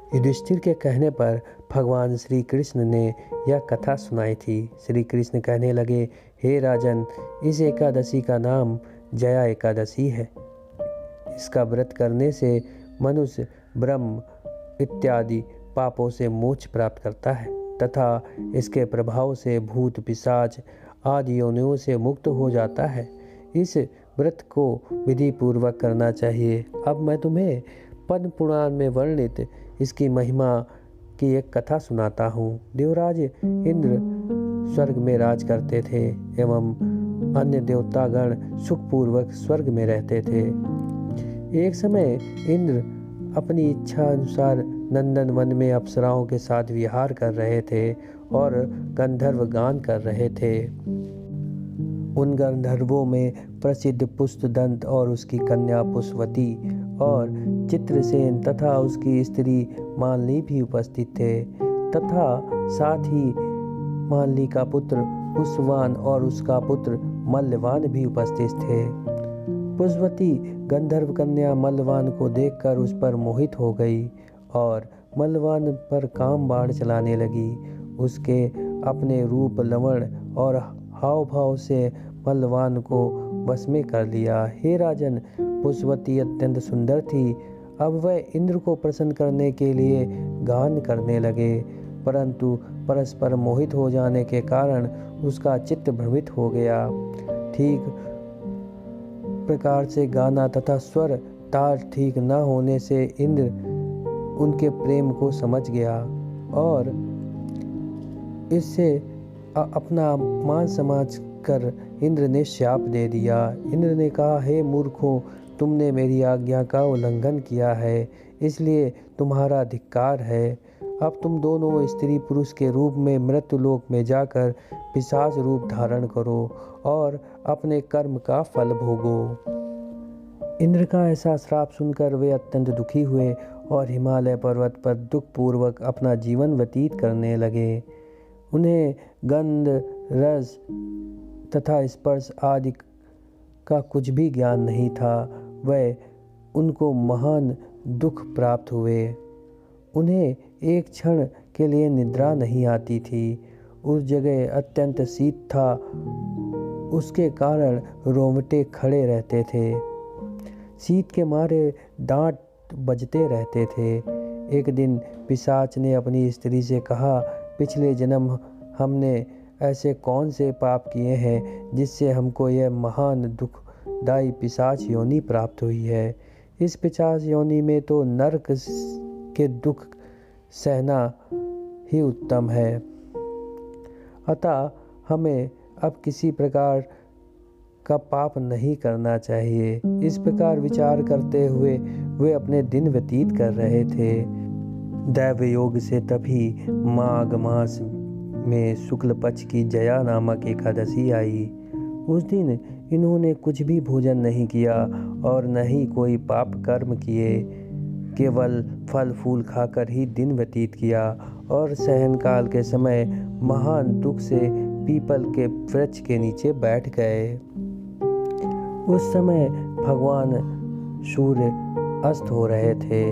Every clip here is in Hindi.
युधिष्ठिर के कहने पर भगवान श्री कृष्ण ने यह कथा सुनाई थी। श्री कृष्ण कहने लगे, हे राजन, इस एकादशी का नाम जया एकादशी है। इसका व्रत करने से मनुष्य ब्रह्म इत्यादि पापों से मोक्ष प्राप्त करता है तथा इसके प्रभाव से भूत पिशाच आदि योनियों से मुक्त हो जाता है। इस व्रत को विधि पूर्वक करना चाहिए। अब मैं तुम्हें पद्म पुराण में वर्णित इसकी महिमा की एक कथा सुनाता हूँ। देवराज इंद्र स्वर्ग में राज करते थे एवं अन्य देवतागण सुखपूर्वक स्वर्ग में रहते थे। एक समय इंद्र अपनी इच्छा अनुसार नंदन वन में अप्सराओं के साथ विहार कर रहे थे और गंधर्व गान कर रहे थे। उन गंधर्वों में प्रसिद्ध पुष्पदंत और उसकी कन्या पुष्पवती और चित्रसेन तथा उसकी स्त्री मालिनी भी उपस्थित थे तथा साथ ही मालिनी का पुत्र पुष्पवान और उसका पुत्र मल्लवान भी उपस्थित थे। पुष्पवती गंधर्व कन्या मल्लवान को देखकर उस पर मोहित हो गई और मल्लवान पर काम बाण चलाने लगी। उसके अपने रूप लवण और हाव भाव से मल्लवान को वश में कर लिया। हे राजन, पुष्पवती अत्यंत सुंदर थी। अब वह इंद्र को प्रसन्न करने के लिए गान करने लगे, परंतु परस्पर मोहित हो जाने के कारण उसका चित्त भ्रमित हो गया। ठीक प्रकार से गाना तथा स्वर ताल ठीक न होने से इंद्र उनके प्रेम को समझ गया और इससे अपना अपमान समझ कर इंद्र ने शाप दे दिया। इंद्र ने कहा, हे मूर्खों, तुमने मेरी आज्ञा का उल्लंघन किया है, इसलिए तुम्हारा धिक्कार है। अब तुम दोनों स्त्री पुरुष के रूप में मृत्युलोक में जाकर पिशाच रूप धारण करो और अपने कर्म का फल भोगो। इंद्र का ऐसा श्राप सुनकर वे अत्यंत दुखी हुए और हिमालय पर्वत पर दुखपूर्वक अपना जीवन व्यतीत करने लगे। उन्हें गंध, रस तथा स्पर्श आदि का कुछ भी ज्ञान नहीं था। वह उनको महान दुख प्राप्त हुए। उन्हें एक क्षण के लिए निद्रा नहीं आती थी। उस जगह अत्यंत शीत था, उसके कारण रोंगटे खड़े रहते थे। शीत के मारे दांत बजते रहते थे। एक दिन पिशाच ने अपनी स्त्री से कहा, पिछले जन्म हमने ऐसे कौन से पाप किए हैं जिससे हमको यह महान दुखदायी पिशाच योनि प्राप्त हुई है। इस पिशाच योनि में तो नरक के दुख सहना ही उत्तम है। अतः हमें अब किसी प्रकार का पाप नहीं करना चाहिए। इस प्रकार विचार करते हुए वे अपने दिन व्यतीत कर रहे थे। दैव योग से तभी माघ मास में शुक्ल पक्ष की जया नामक एकादशी आई। उस दिन इन्होंने कुछ भी भोजन नहीं किया और न ही कोई पाप कर्म किए, केवल फल फूल खाकर ही दिन व्यतीत किया और सायंकाल के समय महान दुख से पीपल के वृक्ष के नीचे बैठ गए। उस समय भगवान सूर्य अस्त हो रहे थे।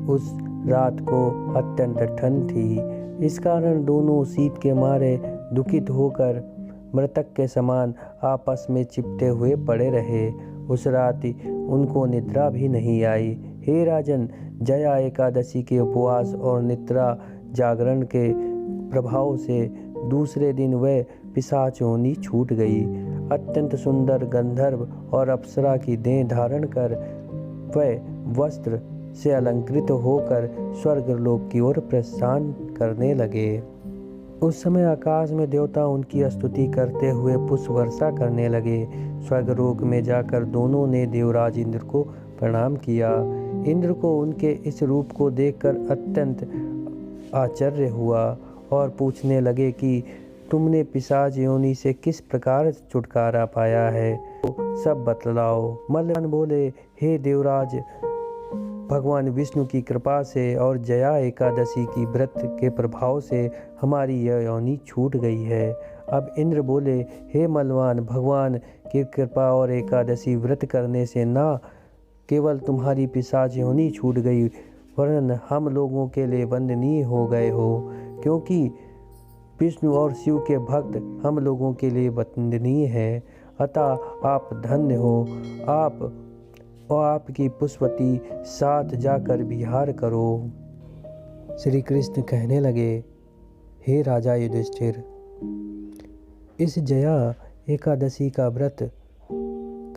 उस रात को अत्यंत ठंड थी, इस कारण दोनों शीत के मारे दुखित होकर मृतक के समान आपस में चिपटे हुए पड़े रहे। उस रात उनको निद्रा भी नहीं आई। हे राजन, जया एकादशी के उपवास और निद्रा जागरण के प्रभाव से दूसरे दिन वह पिशाच योनि छूट गई। अत्यंत सुंदर गंधर्व और अप्सरा की देह धारण कर वह वस्त्र से अलंकृत होकर स्वर्गलोक की ओर प्रस्थान करने लगे। उस समय आकाश में देवता उनकी स्तुति करते हुए पुष्प वर्षा करने लगे। स्वर्गलोक में जाकर दोनों ने देवराज इंद्र को प्रणाम किया। इंद्र को उनके इस रूप को देखकर अत्यंत आश्चर्य हुआ और पूछने लगे कि तुमने पिशाच योनि से किस प्रकार छुटकारा पाया है, तो सब बतलाओ। मल्लवान बोले, हे देवराज, भगवान विष्णु की कृपा से और जया एकादशी की व्रत के प्रभाव से हमारी यह योनि छूट गई है। अब इंद्र बोले, हे मल्लवान, भगवान की कृपा और एकादशी व्रत करने से ना केवल तुम्हारी पिशाच योनि छूट गई, वरन हम लोगों के लिए वंदनीय हो गए हो, क्योंकि विष्णु और शिव के भक्त हम लोगों के लिए वंदनीय हैं। अतः आप धन्य हो, आप और आपकी पुष्पवती साथ जाकर विहार करो। श्री कृष्ण कहने लगे, हे राजा युधिष्ठिर, इस जया एकादशी का व्रत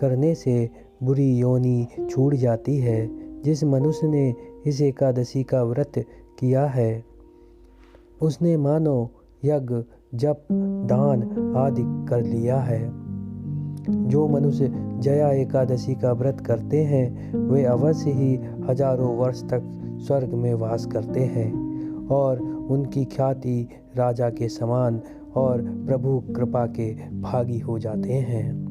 करने से बुरी योनि छूट जाती है। जिस मनुष्य ने इस एकादशी का व्रत किया है, उसने मानो यज्ञ, जप, दान आदि कर लिया है। जो मनुष्य जया एकादशी का व्रत करते हैं, वे अवश्य ही हजारों वर्ष तक स्वर्ग में वास करते हैं और उनकी ख्याति राजा के समान और प्रभु कृपा के भागी हो जाते हैं।